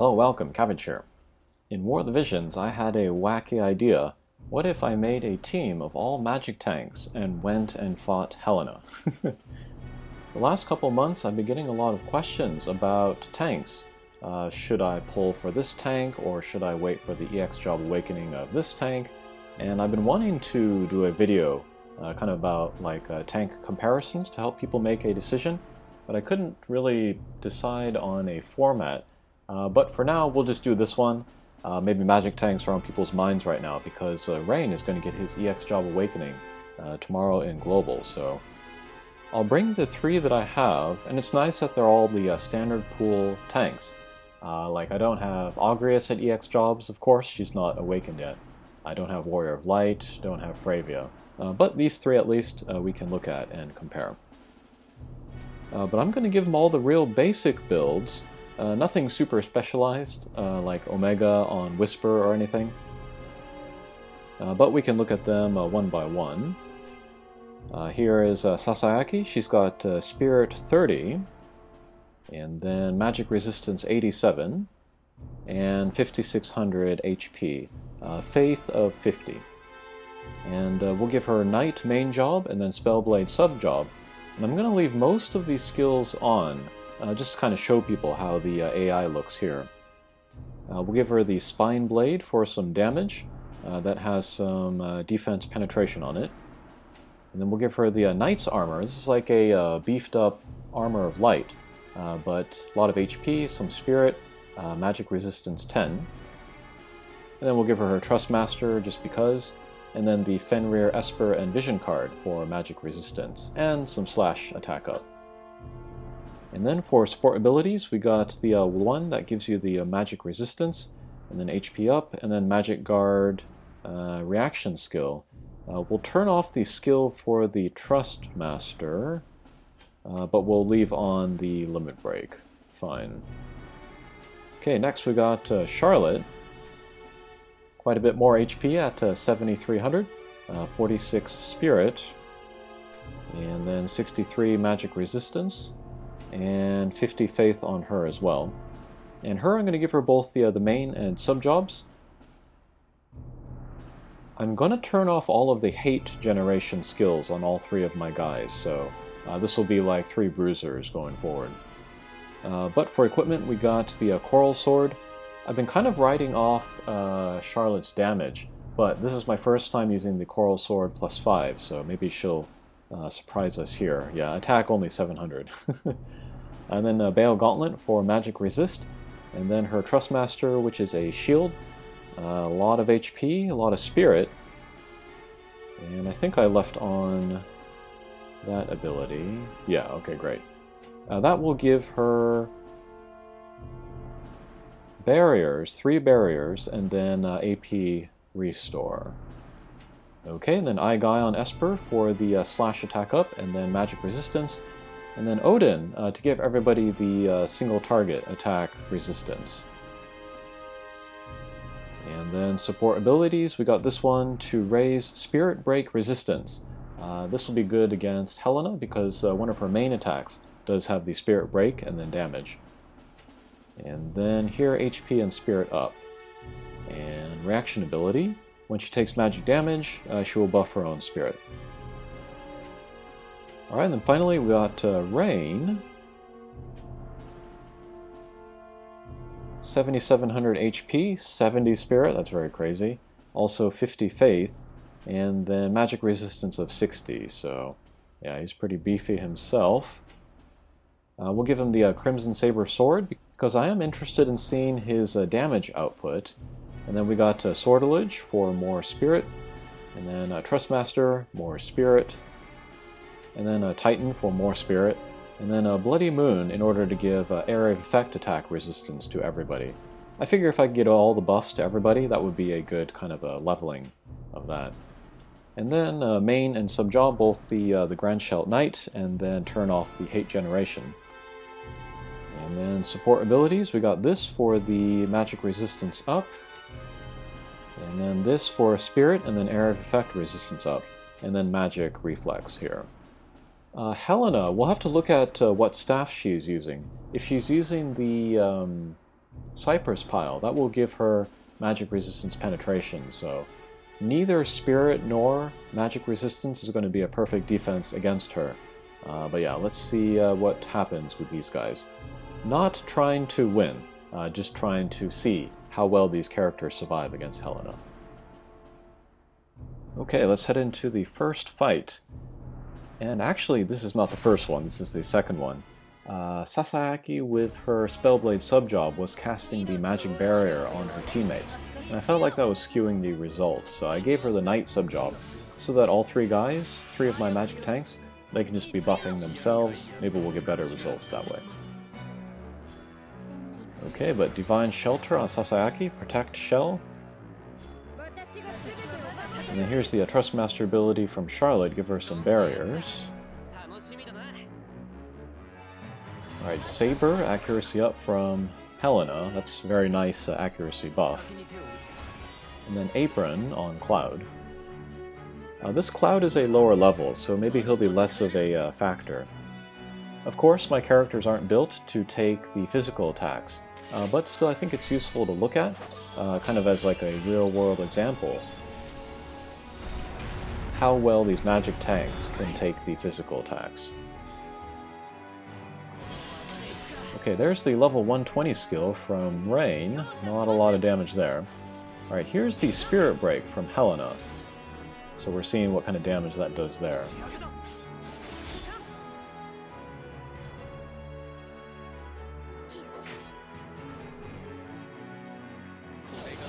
Hello, welcome, Cabbage here. In War of the Visions, I had a wacky idea. What if I made a team of all magic tanks and went and fought Helena? The last couple months I've been getting a lot of questions about tanks. Should I pull for this tank, or should I wait for the EX Job Awakening of this tank? And I've been wanting to do a video kind of about tank comparisons to help people make a decision, but I couldn't really decide on a format. But for now, we'll just do this one. Maybe magic tanks are on people's minds right now because Rain is going to get his EX Job Awakening tomorrow in Global. So I'll bring the three that I have, and it's nice that they're all the standard pool tanks. I don't have Agrias at EX Jobs, of course, she's not awakened yet. I don't have Warrior of Light, don't have Fravia. But these three at least we can look at and compare. But I'm going to give them all the real basic builds. Nothing super specialized, like Omega on Whisper or anything. But we can look at them one by one. Here is Sasayaki. She's got Spirit 30, and then Magic Resistance 87, and 5600 HP. Faith of 50. And we'll give her Knight main job, and then Spellblade sub job. And I'm going to leave most of these skills on, just to kind of show people how the AI looks here. We'll give her the Spine Blade for some damage that has some defense penetration on it. And then we'll give her the Knight's Armor. This is like a beefed up Armor of Light, but a lot of HP, some Spirit, Magic Resistance 10. And then we'll give her Trustmaster just because. And then the Fenrir, Esper, and Vision card for Magic Resistance, and some Slash attack up. And then for support abilities, we got the one that gives you the Magic Resistance, and then HP up, and then Magic Guard reaction skill. We'll turn off the skill for the Trust Master, but we'll leave on the Limit Break. Fine. Okay, next we got Charlotte. Quite a bit more HP at 7,300, 46 Spirit, and then 63 Magic Resistance, and 50 Faith on her as well. And her, I'm going to give her both the main and sub jobs. I'm going to turn off all of the hate generation skills on all three of my guys, so this will be like 3 bruisers going forward. But for equipment, we got the Coral Sword. I've been kind of writing off Charlotte's damage, but this is my first time using the Coral Sword plus 5, so maybe she'll surprise us here. Yeah, attack only 700. And then Bale Gauntlet for Magic Resist, and then her Trustmaster, which is a shield, a lot of HP, a lot of Spirit, and I think I left on that ability. Yeah, okay, great. That will give her barriers, 3 barriers, and then AP Restore. Okay, and then Eye Guy on Esper for the Slash attack up, and then Magic Resistance. And then Odin to give everybody the single target attack resistance. And then support abilities, we got this one to raise Spirit Break resistance. This will be good against Helena because one of her main attacks does have the Spirit Break and then damage. And then here HP and Spirit up. And reaction ability, when she takes magic damage, she will buff her own Spirit. Alright, and then finally we got Rain. 7,700 HP, 70 Spirit, that's very crazy. Also 50 Faith, and then Magic Resistance of 60, so yeah, he's pretty beefy himself. We'll give him the Crimson Saber Sword, because I am interested in seeing his damage output. And then we got Swordelage for more Spirit, and then Trustmaster, more Spirit, and then Titan for more Spirit, and then Bloody Moon in order to give area of effect attack resistance to everybody. I figure if I could get all the buffs to everybody, that would be a good kind of a leveling of that. And then main and sub job, both the Grand Shelt Knight, and then turn off the hate generation. And then support abilities, we got this for the magic resistance up, and then this for Spirit, and then area of effect resistance up, and then magic reflex here. Helena, we'll have to look at what staff she's using. If she's using the Cypress Pile. That will give her magic resistance penetration, so neither spirit nor magic resistance is going to be a perfect defense against her. But yeah, let's see what happens with these guys. Not trying to win, just trying to see how well these characters survive against Helena. Okay, let's head into the first fight. And actually, this is not the first one, this is the second one. Sasayaki, with her Spellblade subjob, was casting the magic barrier on her teammates, and I felt like that was skewing the results, so I gave her the Knight subjob, so that all three guys, three of my magic tanks, they can just be buffing themselves. Maybe we'll get better results that way. Okay, but Divine Shelter on Sasayaki, Protect Shell. And then here's the Trustmaster ability from Charlotte, give her some barriers. Alright, Saber, accuracy up from Helena, that's very nice accuracy buff. And then Apron on Cloud. This Cloud is a lower level, so maybe he'll be less of a factor. Of course, my characters aren't built to take the physical attacks, but still I think it's useful to look at, kind of as like a real-world example, how well these magic tanks can take the physical attacks. Okay, there's the level 120 skill from Rain, not a lot of damage there. Alright, here's the Spirit Break from Helena. So we're seeing what kind of damage that does there.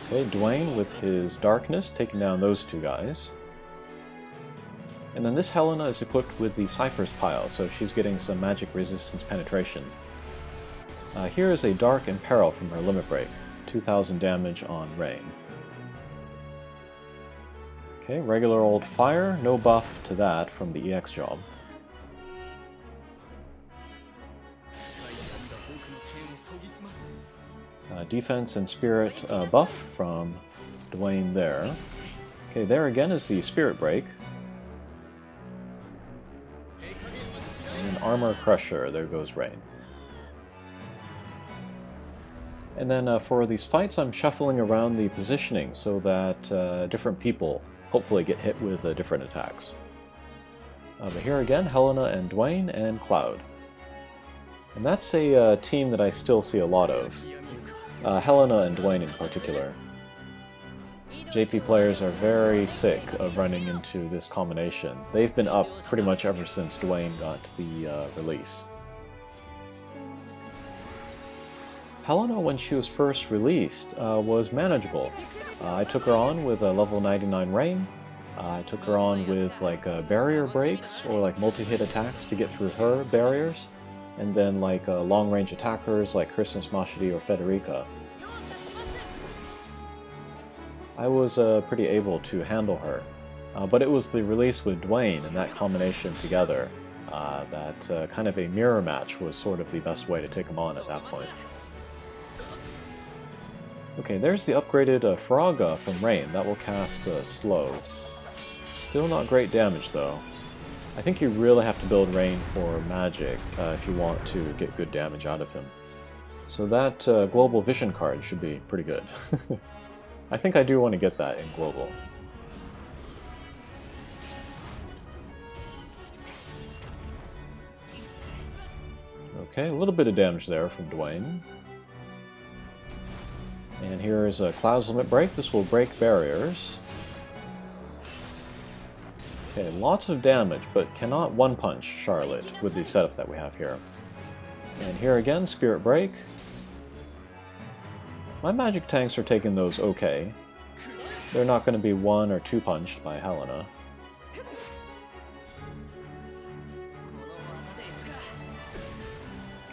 Okay, Dwayne with his Darkness, taking down those two guys. And then this Helena is equipped with the Cypress Pile, so she's getting some magic resistance penetration. Here is a Dark and Peril from her Limit Break, 2000 damage on Rain. Okay, regular old Fire, no buff to that from the EX job. Defense and Spirit buff from Dwayne there. Okay, there again is the Spirit Break. And Armor Crusher, there goes Rain. And then for these fights I'm shuffling around the positioning so that different people hopefully get hit with different attacks. But here again, Helena and Dwayne and Cloud. And that's a team that I still see a lot of. Helena and Dwayne in particular. JP players are very sick of running into this combination. They've been up pretty much ever since Dwayne got the release. Helena, when she was first released, was manageable. I took her on with a level 99 Rain. I took her on with like barrier breaks or like multi-hit attacks to get through her barriers, and then like long-range attackers like Christmas Mashidi or Federica. I was pretty able to handle her, but it was the release with Dwayne and that combination together that kind of a mirror match was sort of the best way to take him on at that point. Okay, there's the upgraded Faraga from Rain. That will cast Slow. Still not great damage, though. I think you really have to build Rain for magic if you want to get good damage out of him. So that Global Vision card should be pretty good. I think I do want to get that in Global. Okay, a little bit of damage there from Dwayne. And here is a Cloud's Limit Break. This will break barriers. Okay, lots of damage, but cannot one-punch Charlotte with the setup that we have here. And here again, Spirit Break. My magic tanks are taking those okay. They're not going to be one or two punched by Helena.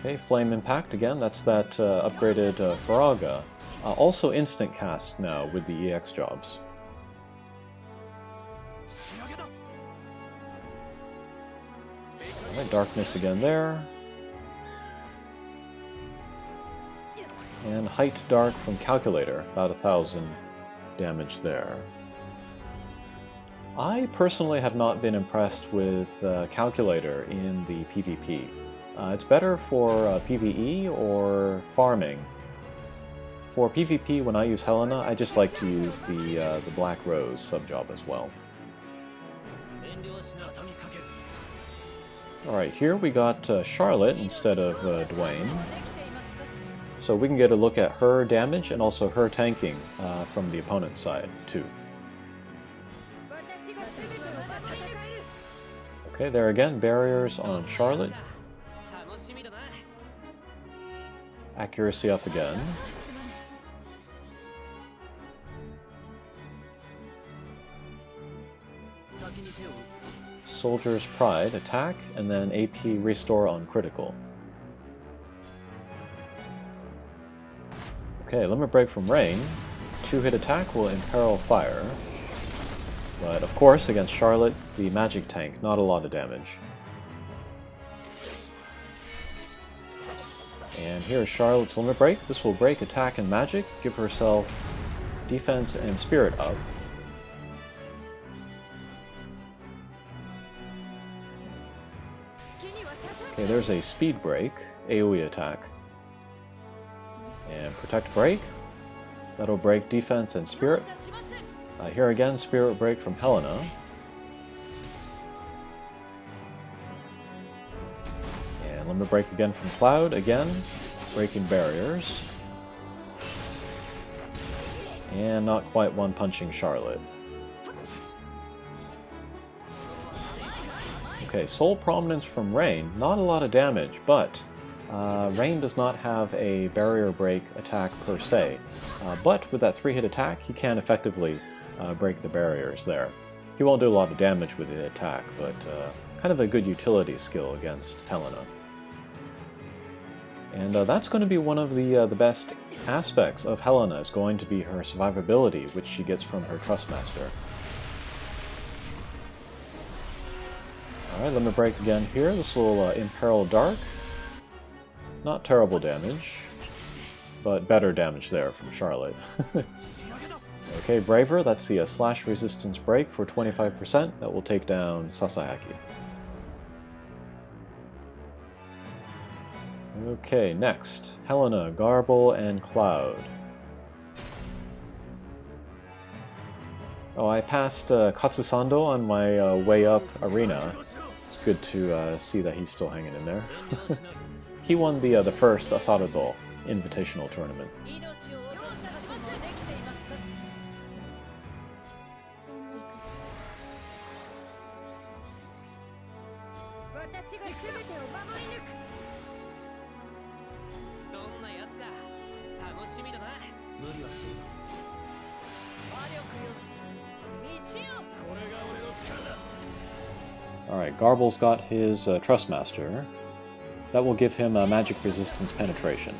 Okay, Flame Impact again. That's that upgraded Faraga. Also instant cast now with the EX jobs. Alright, Darkness again there. And Height Dark from Calculator, about 1000 damage there. I personally have not been impressed with Calculator in the PvP. It's better for PvE or farming, For PvP, when I use Helena, I just like to use the Black Rose sub-job as well. Alright, here we got Charlotte instead of Dwayne. So we can get a look at her damage and also her tanking from the opponent's side, too. Okay, there again, barriers on Charlotte. Accuracy up again. Soldier's Pride, attack, and then AP restore on critical. Okay, Limit Break from Rain. 2-hit attack will imperil fire. But of course, against Charlotte, the magic tank, not a lot of damage. And here's Charlotte's Limit Break. This will break attack and magic, give herself defense and spirit up. Okay, there's a speed break, AoE attack. And protect break. That'll break defense and spirit. Here again, spirit break from Helena. And limit break again from Cloud, again, breaking barriers. And not quite one-punching Charlotte. Okay, Soul Prominence from Rain, not a lot of damage, but Rain does not have a barrier break attack per se. But with that 3-hit attack, he can effectively break the barriers there. He won't do a lot of damage with the attack, but kind of a good utility skill against Helena. And that's going to be one of the best aspects of Helena, is going to be her survivability, which she gets from her Trustmaster. Alright, limit break again here. This will imperil Dark. Not terrible damage, but better damage there from Charlotte. Okay, Braver, that's the slash resistance break for 25%. That will take down Sasayaki. Okay, next, Helena, Garble and Cloud. Oh, I passed Katsusando on my way up arena. It's good to see that he's still hanging in there. He won the first Asarado Invitational Tournament. Alright, Garble's got his Trustmaster. That will give him magic resistance penetration.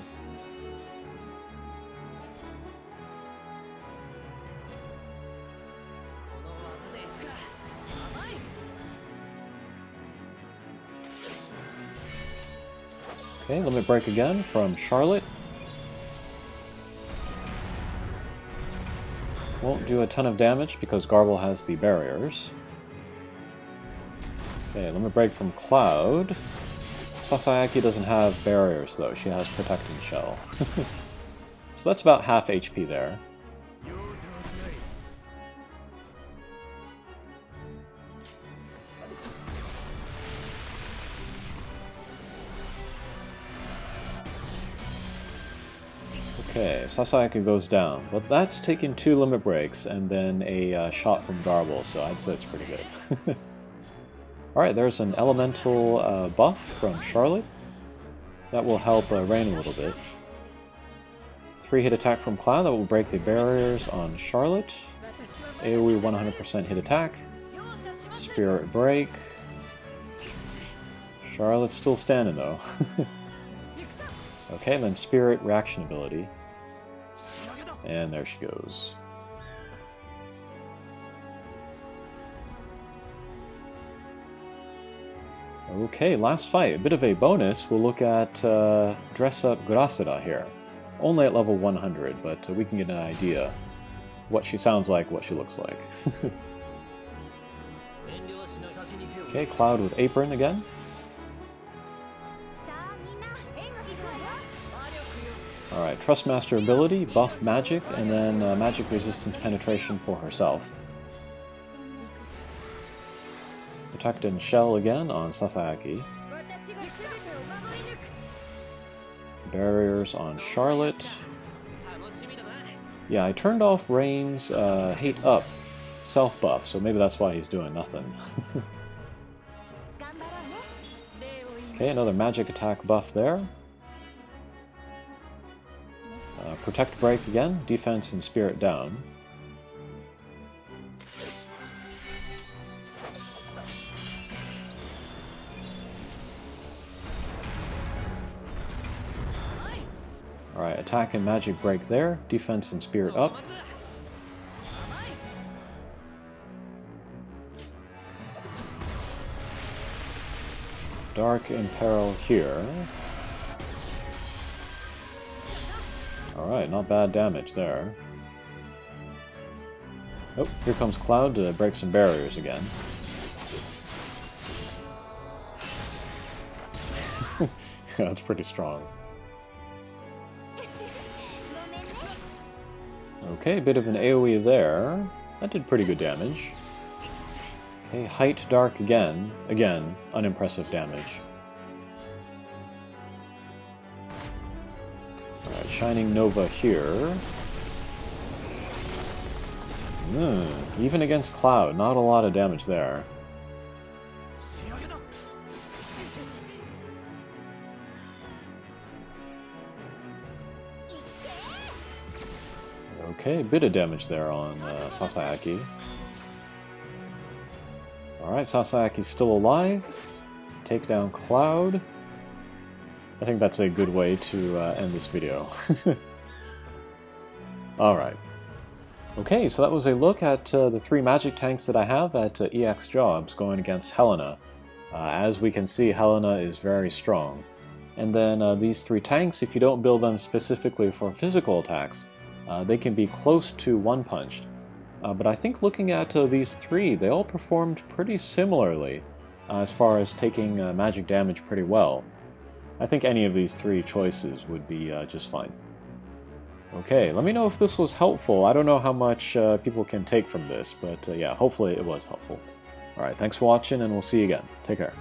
Okay, limit break again from Charlotte. Won't do a ton of damage because Garble has the barriers. Okay, limit break from Cloud. Sasayaki doesn't have barriers though, she has Protecting Shell. So that's about half HP there. Okay, Sasayaki goes down, but that's taking 2 limit breaks and then a shot from Garble, so I'd say it's pretty good. Alright, there's an elemental buff from Charlotte. That will help Rain a little bit. 3-hit attack from Cloud, that will break the barriers on Charlotte. AoE 100% hit attack. Spirit break. Charlotte's still standing though. Okay, and then Spirit reaction ability. And there she goes. Okay, last fight. A bit of a bonus. We'll look at Dress Up Gracia here. Only at level 100, but we can get an idea what she sounds like, what she looks like. Okay, Cloud with Apron again. Alright, Trustmaster ability, buff magic, and then magic resistance penetration for herself. Protect and shell again on Sasayaki. Barriers on Charlotte. Yeah, I turned off Rain's hate up self buff, so maybe that's why he's doing nothing. Okay, another magic attack buff there. Protect break again, defense and spirit down. Alright, attack and magic break there, defense and spirit up. Dark Imperil here. Alright, not bad damage there. Oh, here comes Cloud to break some barriers again. That's pretty strong. Okay, bit of an AoE there. That did pretty good damage. Okay, Height Dark again. Again, unimpressive damage. Alright, Shining Nova here. Even against Cloud, not a lot of damage there. Okay, bit of damage there on Sasayaki. Alright, Sasayaki's still alive. Take down Cloud. I think that's a good way to end this video. Alright. Okay, so that was a look at the 3 magic tanks that I have at EX Jobs going against Helena. As we can see, Helena is very strong. And then these 3 tanks, if you don't build them specifically for physical attacks, they can be close to one-punched. But I think looking at these 3, they all performed pretty similarly as far as taking magic damage pretty well. I think any of these 3 choices would be just fine. Okay, let me know if this was helpful. I don't know how much people can take from this, but yeah, hopefully it was helpful. Alright, thanks for watching, and we'll see you again. Take care.